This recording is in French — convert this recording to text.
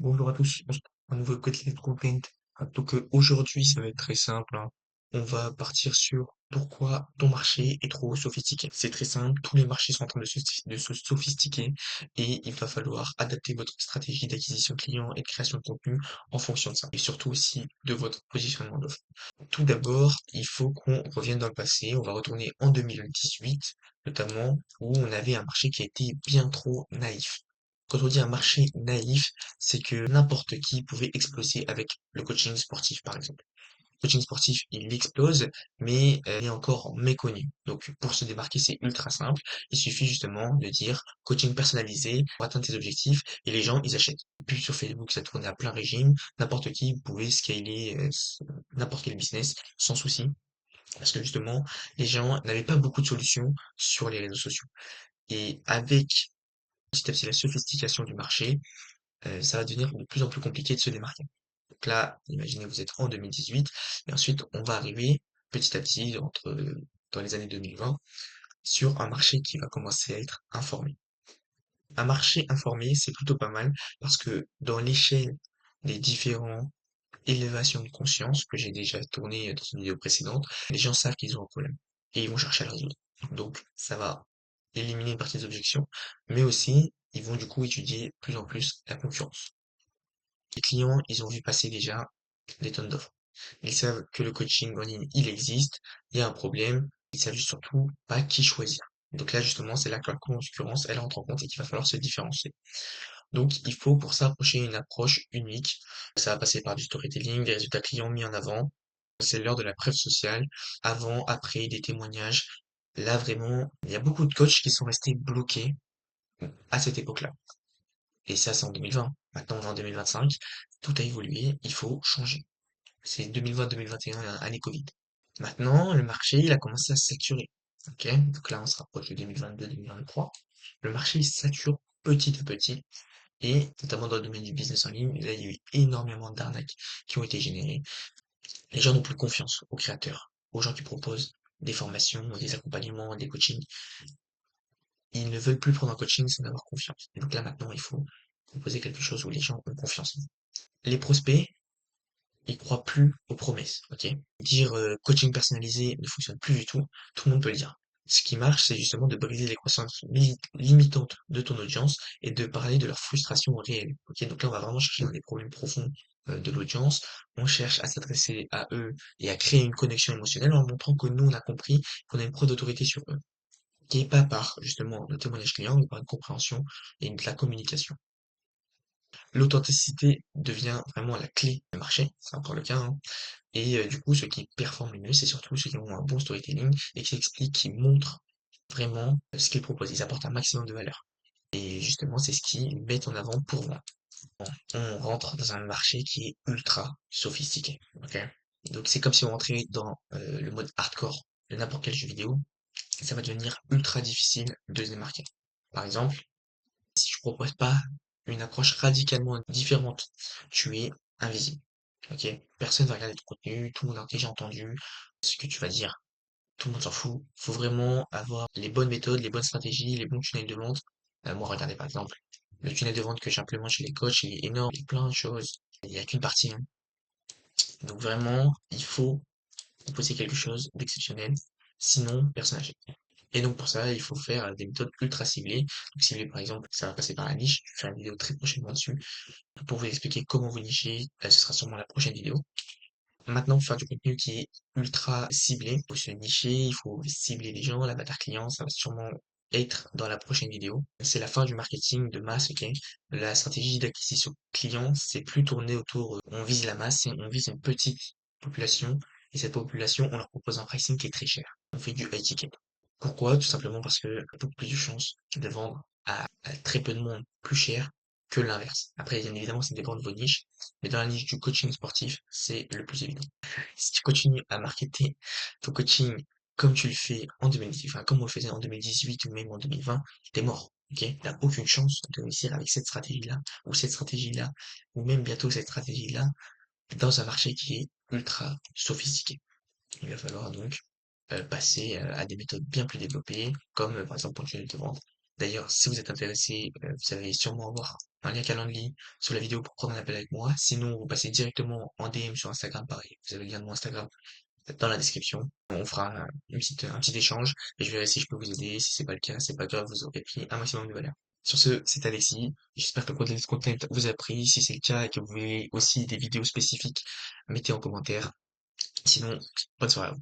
Bonjour à tous, on se retrouve pour un nouveau Quotidien de Content. Aujourd'hui, ça va être très simple, hein. On va partir sur pourquoi ton marché est trop sophistiqué. C'est très simple, tous les marchés sont en train de se sophistiquer et il va falloir adapter votre stratégie d'acquisition client et de création de contenu en fonction de ça. Et surtout aussi de votre positionnement d'offre. Tout d'abord, il faut qu'on revienne dans le passé. On va retourner en 2018, notamment, où on avait un marché qui a été bien trop naïf. Quand on dit un marché naïf, c'est que n'importe qui pouvait exploser avec le coaching sportif, par exemple. Le coaching sportif, il explose, mais il est encore méconnu. Donc, pour se démarquer, c'est ultra simple. Il suffit justement de dire coaching personnalisé pour atteindre tes objectifs et les gens, ils achètent. Puis sur Facebook, ça tournait à plein régime. N'importe qui pouvait scaler n'importe quel business sans souci. Parce que justement, les gens n'avaient pas beaucoup de solutions sur les réseaux sociaux. Et avec petit à petit la sophistication du marché, ça va devenir de plus en plus compliqué de se démarquer. Donc là, imaginez vous êtes en 2018, et ensuite on va arriver petit à petit dans les années 2020 sur un marché qui va commencer à être informé. Un marché informé, c'est plutôt pas mal parce que dans l'échelle des différents élévations de conscience que j'ai déjà tourné dans une vidéo précédente, les gens savent qu'ils ont un problème et ils vont chercher à le résoudre. Donc ça va éliminer une partie des objections, mais aussi ils vont du coup étudier de plus en plus la concurrence. Les clients, ils ont vu passer déjà des tonnes d'offres. Ils savent que le coaching en ligne, il existe, il y a un problème, ils savent juste surtout pas qui choisir. Donc là, justement, c'est là que la concurrence, elle entre en compte et qu'il va falloir se différencier. Donc, il faut pour ça approcher une approche unique. Ça va passer par du storytelling, des résultats clients mis en avant. C'est l'heure de la preuve sociale, avant, après, des témoignages. Là, vraiment, il y a beaucoup de coachs qui sont restés bloqués à cette époque-là. Et ça, c'est en 2020. Maintenant, on est en 2025. Tout a évolué. Il faut changer. C'est 2020-2021, année Covid. Maintenant, le marché, il a commencé à se saturer. Ok? Donc là, on se rapproche de 2022-2023. Le marché, il se sature petit à petit. Et notamment dans le domaine du business en ligne, là, il y a eu énormément d'arnaques qui ont été générées. Les gens n'ont plus confiance aux créateurs, aux gens qui proposent des formations, des accompagnements, des coachings. Ils ne veulent plus prendre un coaching sans avoir confiance. Et donc là, maintenant, il faut proposer quelque chose où les gens ont confiance. Les prospects, ils croient plus aux promesses, ok? Dire coaching personnalisé ne fonctionne plus du tout le monde peut le dire. Ce qui marche, c'est justement de briser les croyances limitantes de ton audience et de parler de leur frustration réelle. Ok, donc là, on va vraiment chercher dans les problèmes profonds de l'audience. On cherche à s'adresser à eux et à créer une connexion émotionnelle en montrant que nous, on a compris qu'on a une preuve d'autorité sur eux. Qui est pas par justement le témoignage client, mais par une compréhension et de la communication. L'authenticité devient vraiment la clé du marché, c'est encore le cas, hein. Et du coup, ceux qui performent le mieux, c'est surtout ceux qui ont un bon storytelling et qui expliquent, qui montrent vraiment ce qu'ils proposent. Ils apportent un maximum de valeur. Et justement, c'est ce qu'ils mettent en avant pour vendre. On rentre dans un marché qui est ultra sophistiqué. Ok. Donc c'est comme si on rentrait dans le mode hardcore de n'importe quel jeu vidéo. Ça va devenir ultra difficile de se démarquer. Par exemple, si tu proposes pas une approche radicalement différente, tu es invisible. Ok? Personne va regarder ton contenu, tout le monde a déjà entendu ce que tu vas dire. Tout le monde s'en fout. Faut vraiment avoir les bonnes méthodes, les bonnes stratégies, les bons tunnels de vente. Moi, regardez par exemple, le tunnel de vente que j'implémente chez les coachs, il est énorme, il y a plein de choses. Il n'y a qu'une partie, hein. Donc vraiment, il faut proposer quelque chose d'exceptionnel. Sinon, personne n'achète. Et donc pour ça, il faut faire des méthodes ultra ciblées. Donc ciblées par exemple, ça va passer par la niche. Je vais faire une vidéo très prochainement dessus pour vous expliquer comment vous nicher. Ce sera sûrement la prochaine vidéo. Maintenant, pour faire du contenu qui est ultra ciblé, il faut se nicher, il faut cibler les gens, l'avatar client, ça va sûrement être dans la prochaine vidéo. C'est la fin du marketing de masse, ok? La stratégie d'acquisition client, c'est plus tourné autour, on vise la masse, on vise une petite population, et cette population, on leur propose un pricing qui est très cher. On fait du high ticket. Pourquoi? Tout simplement parce que y a beaucoup plus de chances de vendre à très peu de monde plus cher que l'inverse. Après, bien évidemment, ça dépend de vos niches, mais dans la niche du coaching sportif, c'est le plus évident. Si tu continues à marketer ton coaching comme tu le fais en 2018, enfin, comme on le faisait en 2018 ou même en 2020, t'es mort. Ok? T'as aucune chance de réussir avec cette stratégie-là, ou cette stratégie-là, ou même bientôt cette stratégie-là, dans un marché qui est ultra sophistiqué. Il va falloir donc passer à des méthodes bien plus développées, comme par exemple pour le tunnel de vente. D'ailleurs, si vous êtes intéressé, vous allez sûrement avoir un lien Calendly sous la vidéo pour prendre un appel avec moi. Sinon, vous passez directement en DM sur Instagram, pareil. Vous avez le lien de mon Instagram dans la description. On fera un petit échange et je verrai si je peux vous aider. Si c'est pas le cas, c'est pas grave, vous aurez pris un maximum de valeur. Sur ce, c'est Alexis. J'espère que le content vous a pris. Si c'est le cas et que vous voulez aussi des vidéos spécifiques, mettez en commentaire. Sinon, bonne soirée à vous.